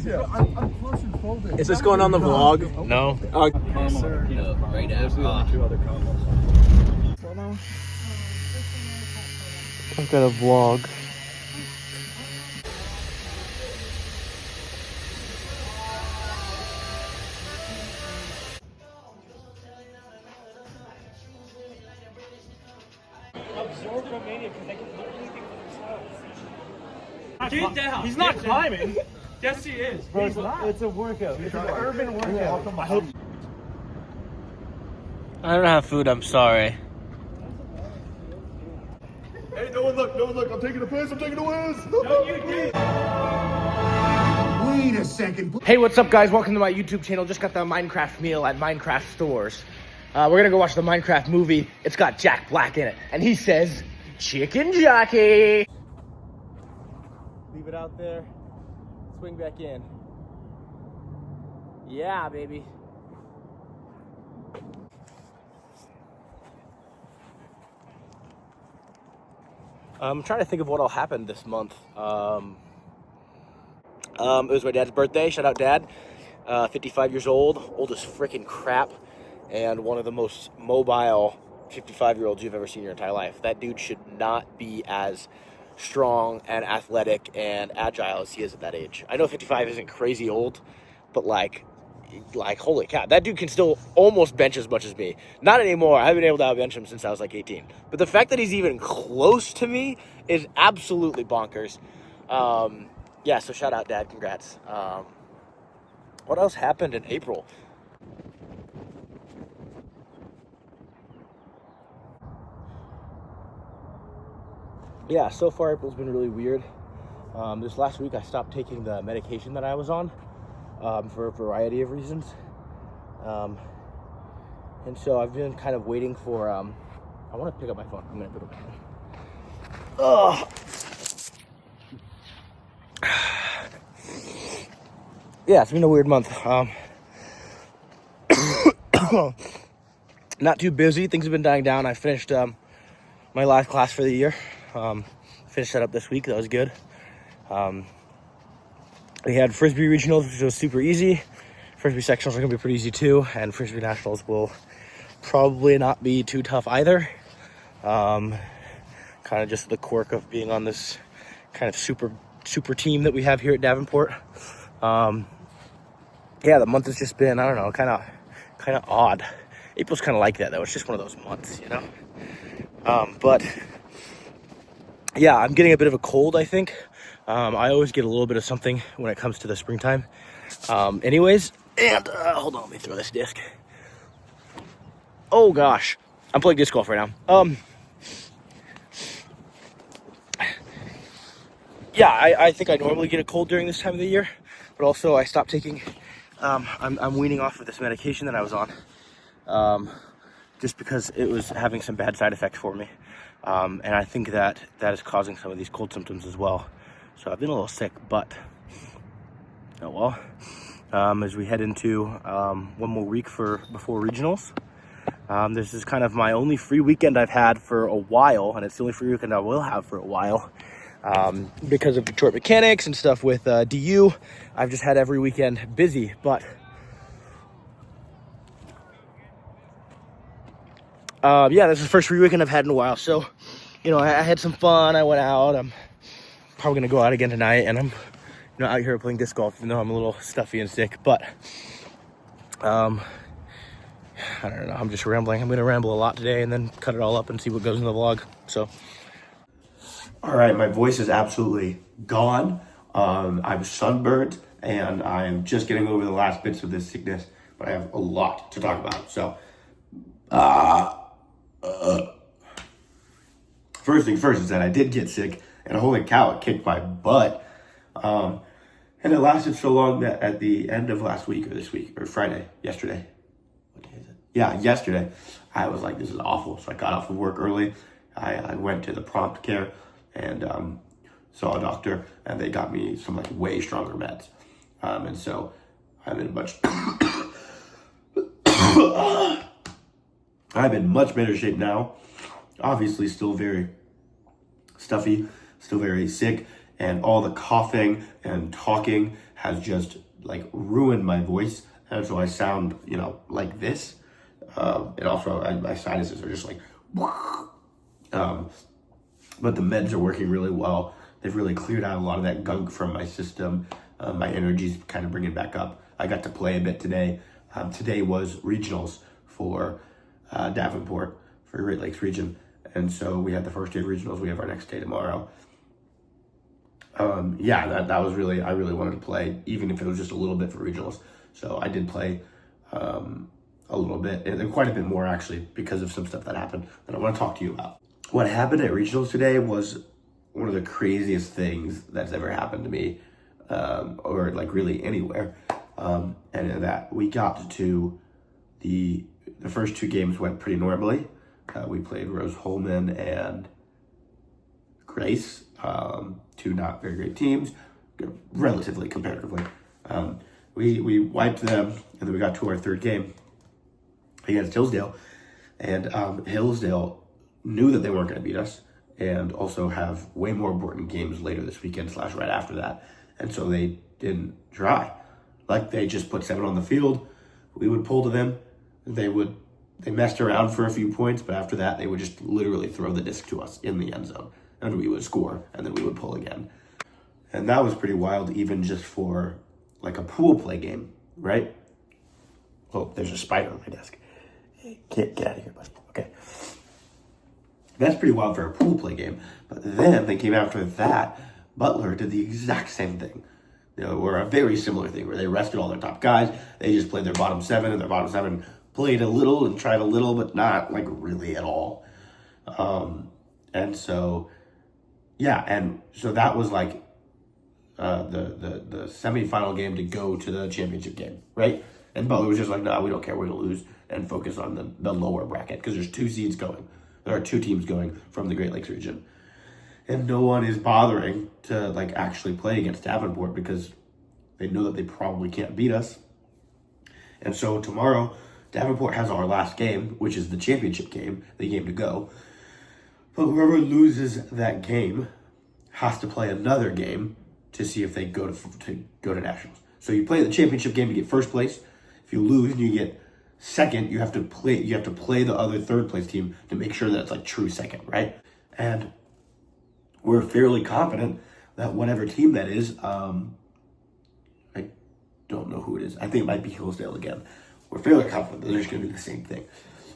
I'm claustrophobic. Is this going on the vlog? No. Yes, sir. Right Those are the two other combos. I've got a vlog. Get down. He's not climbing. Yes, he is. It's a workout. It's an urban workout. I don't have food, I'm sorry. Hey, no one look. I'm taking a piss. I'm taking a whiz. Wait a second. Hey, what's up, guys? Welcome to my YouTube channel. Just got the Minecraft meal at Minecraft stores. We're gonna go watch the Minecraft movie. It's got Jack Black in it. And he says, Chicken Jockey. Leave it out there. Swing back in. Yeah, baby. I'm trying to think of what all happened this month. It was my dad's birthday. Shout out, Dad. 55 years old as freaking crap, and one of the most mobile 55-year-olds you've ever seen in your entire life. That dude should not be as strong and athletic and agile as he is at that age. I know 55 isn't crazy old, but like holy cow, that dude can still almost bench as much as me. Not anymore. I haven't been able to outbench him since I was like 18. But the fact that he's even close to me is absolutely bonkers. Yeah, so shout out, Dad. Congrats. What else happened in April? Yeah, so far April's been really weird. This last week I stopped taking the medication that I was on for a variety of reasons. And so I've been kind of waiting for, I want to pick up my phone. I'm going to pick up my phone. Ugh. Yeah, it's been a weird month. Not too busy. Things have been dying down. I finished my last class for the year. Finished that up this week. That was good. We had Frisbee Regionals, which was super easy. Frisbee Sectionals are going to be pretty easy too. And Frisbee Nationals will probably not be too tough either. Kind of just the quirk of being on this kind of super team that we have here at Davenport. Yeah, the month has just been, I don't know, kind of odd. April's kind of like that, though. It's just one of those months, you know? But yeah, I'm getting a bit of a cold, I think. I always get a little bit of something when it comes to the springtime. Anyways, and hold on, let me throw this disc. Oh gosh, I'm playing disc golf right now. Yeah, I think I normally get a cold during this time of the year, but also I stopped taking, I'm weaning off of this medication that I was on, just because it was having some bad side effects for me. And I think that is causing some of these cold symptoms as well. So I've been a little sick, but oh well. As we head into one more week before regionals. This is kind of my only free weekend I've had for a while, and it's the only free weekend I will have for a while. Because of Detroit Mechanics and stuff with DU, I've just had every weekend busy, but yeah, this is the first free weekend I've had in a while, so, you know, I had some fun. I went out. I'm probably gonna go out again tonight, and I'm, out here playing disc golf, even though I'm a little stuffy and sick, but, I don't know, I'm just rambling. I'm gonna ramble a lot today and then cut it all up and see what goes in the vlog, so. All right, my voice is absolutely gone. I'm sunburnt, and I'm just getting over the last bits of this sickness, but I have a lot to talk about. So, first thing first is that I did get sick, and holy cow, it kicked my butt. And it lasted so long that at the end of last week, or this week, or Friday, yesterday. What day is it? Yeah, yesterday, I was like, this is awful. So I got off of work early. I went to the prompt care and saw a doctor, and they got me some like way stronger meds. And so I'm in much better shape now. Obviously still very stuffy, still very sick, and all the coughing and talking has just like ruined my voice. And so I sound, like this. And also my sinuses are just like, but the meds are working really well. They've really cleared out a lot of that gunk from my system. My energy's kind of bringing back up. I got to play a bit today. Today was regionals for Davenport for Great Lakes region. And so we had the first day of regionals. We have our next day tomorrow. That was really, I really wanted to play, even if it was just a little bit for regionals. So I did play a little bit, and quite a bit more actually, because of some stuff that happened that I want to talk to you about. What happened at regionals today was one of the craziest things that's ever happened to me, or like really anywhere. And that we got to the first two games went pretty normally. We played Rose Holman and Grace, two not very great teams, relatively, comparatively. We wiped them, and then we got to our third game against Hillsdale. And Hillsdale knew that they weren't going to beat us, and also have way more important games later this weekend / right after that. And so they didn't try. Like, they just put 7 on the field. We would pull to them. They messed around for a few points, but after that, they would just literally throw the disc to us in the end zone. And we would score, and then we would pull again. And that was pretty wild, even just for like a pool play game, right? Oh, there's a spider on my desk. Get out of here, buddy. Okay. That's pretty wild for a pool play game. But then they came after that. Butler did the exact same thing. Or a very similar thing where they rested all their top guys. They just played their bottom 7, and their bottom 7 played a little and tried a little, but not like really at all. And so that was like the semifinal game to go to the championship game, right? And Butler was just like, no, we don't care, we're gonna lose and focus on the lower bracket, because there's 2 seeds going. There are 2 teams going from the Great Lakes region. And no one is bothering to like actually play against Davenport because they know that they probably can't beat us. And so tomorrow, Davenport has our last game, which is the championship game, the game to go. But whoever loses that game has to play another game to see if they go to nationals. So you play the championship game to get first place. If you lose and you get second, you have to play the other third place team to make sure that it's like true second, right? And we're fairly confident that whatever team that is, I don't know who it is. I think it might be Hillsdale again. We're fairly confident that they're just going to do the same thing.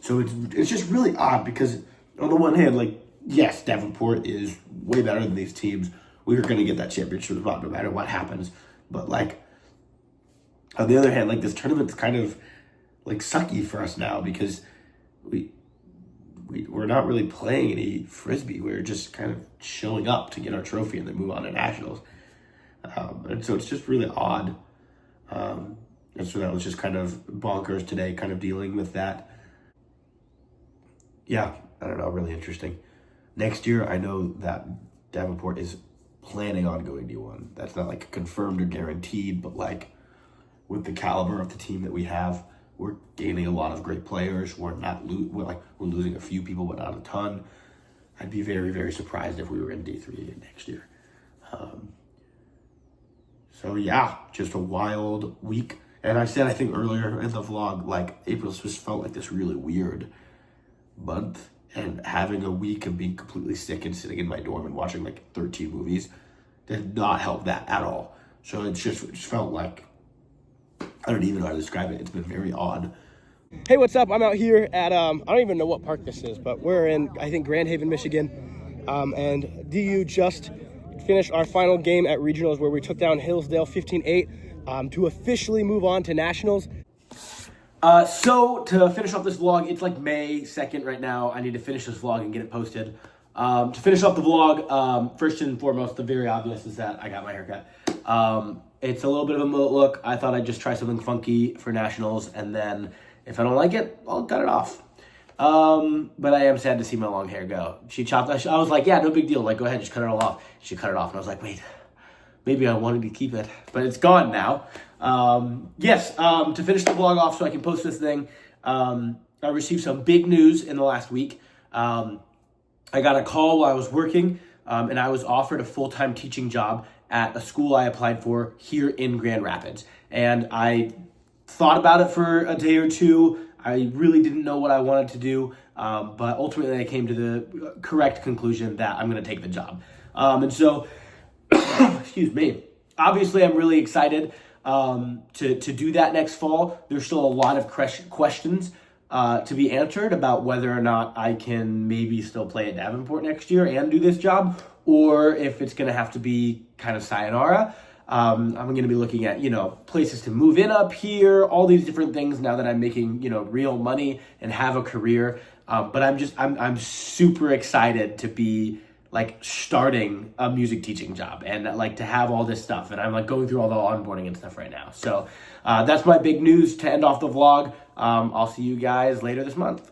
So it's just really odd because on the one hand, like, yes, Davenport is way better than these teams. We are going to get that championship spot no matter what happens. But like, on the other hand, like, this tournament's kind of like sucky for us now because we're not really playing any frisbee. We're just kind of showing up to get our trophy and then move on to nationals. And so it's just really odd. And so that was just kind of bonkers today, kind of dealing with that. Yeah, I don't know, really interesting. Next year, I know that Davenport is planning on going D1. That's not like confirmed or guaranteed, but like with the caliber of the team that we have, we're gaining a lot of great players. We're losing a few people, but not a ton. I'd be very, very surprised if we were in D3 again next year. So yeah, just a wild week. And I said, I think earlier in the vlog, like April just felt like this really weird month. And having a week of being completely sick and sitting in my dorm and watching like 13 movies did not help that at all. So it just felt like, I don't even know how to describe it. It's been very odd. Hey, what's up? I'm out here at, I don't even know what park this is, but we're in, I think, Grand Haven, Michigan. And DU just finished our final game at regionals where we took down Hillsdale 15-8 to officially move on to nationals. So to finish off this vlog, it's like May 2nd right now. I need to finish this vlog and get it posted. To finish off the vlog, first and foremost, the very obvious is that I got my haircut. It's a little bit of a mullet look. I thought I'd just try something funky for nationals, and then if I don't like it, I'll cut it off. But I am sad to see my long hair go. She chopped, I was like, yeah, no big deal. Like, go ahead, just cut it all off. She cut it off, and I was like, wait, maybe I wanted to keep it, but it's gone now. To finish the vlog off so I can post this thing, I received some big news in the last week. I got a call while I was working, and I was offered a full-time teaching job at a school I applied for here in Grand Rapids. And I thought about it for a day or two. I really didn't know what I wanted to do, but ultimately I came to the correct conclusion that I'm going to take the job. And so, excuse me, obviously I'm really excited to do that next fall. There's still a lot of questions to be answered about whether or not I can maybe still play at Davenport next year and do this job, or if it's going to have to be kind of sayonara. I'm going to be looking at, places to move in up here, all these different things now that I'm making, real money and have a career. But I'm super excited to be starting a music teaching job and to have all this stuff. And I'm going through all the onboarding and stuff right now. So that's my big news to end off the vlog. I'll see you guys later this month.